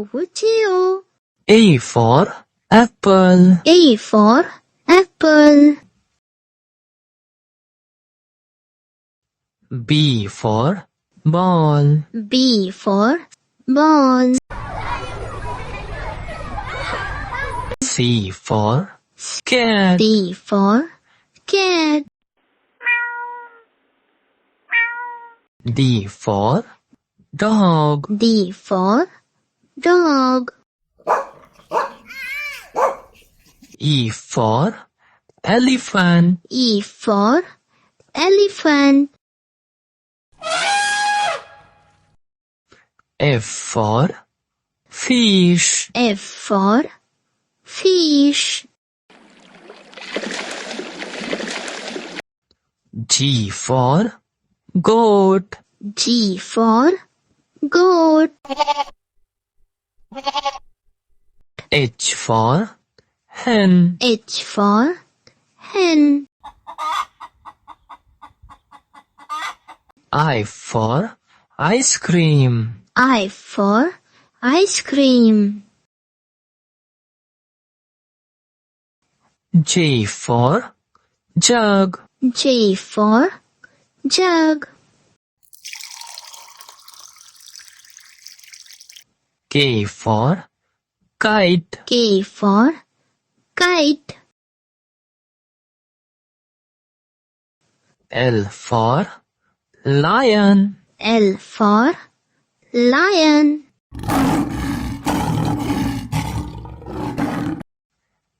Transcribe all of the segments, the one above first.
Chiu. A for apple. A for apple. B for ball. B for ball. C for cat. D for cat. D for dog. D for dog. E for elephant. E for elephant. F for fish. F for fish. G for goat. G for goat. H for hen. H for hen. I for ice cream. I for ice cream. J for jug. J for jug. K for kite. K for kite. L for lion. L for lion.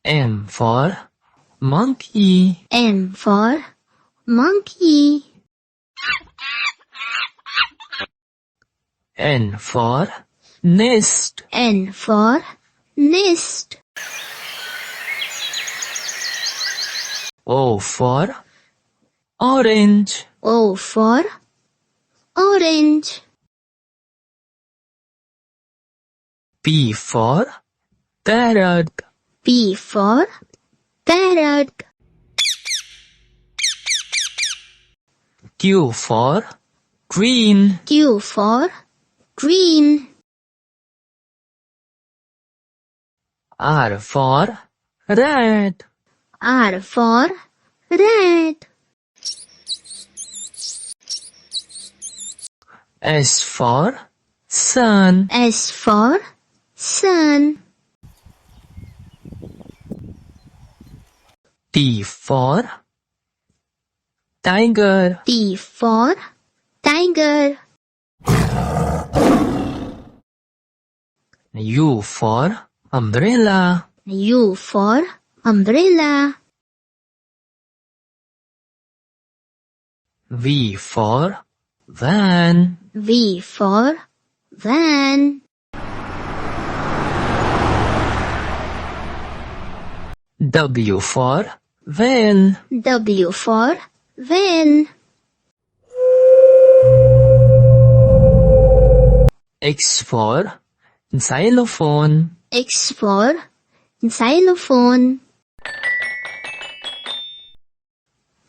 M for monkey. M for monkey. N for nest. N for nest. O for orange. O for orange. P for parrot. P for parrot. Q for green. Q for green. R for red. R for red. S for sun. S for sun. T for tiger. T for tiger. U for umbrella. U for umbrella. V for van. V for van. W for van. W for van. X for xylophone. X for xylophone.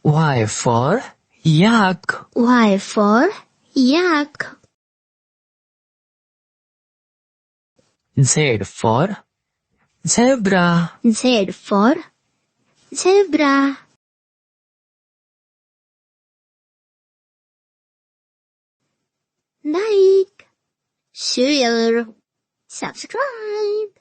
Y for yak. Y for yak. Z for zebra. Z for zebra. Like, share, subscribe.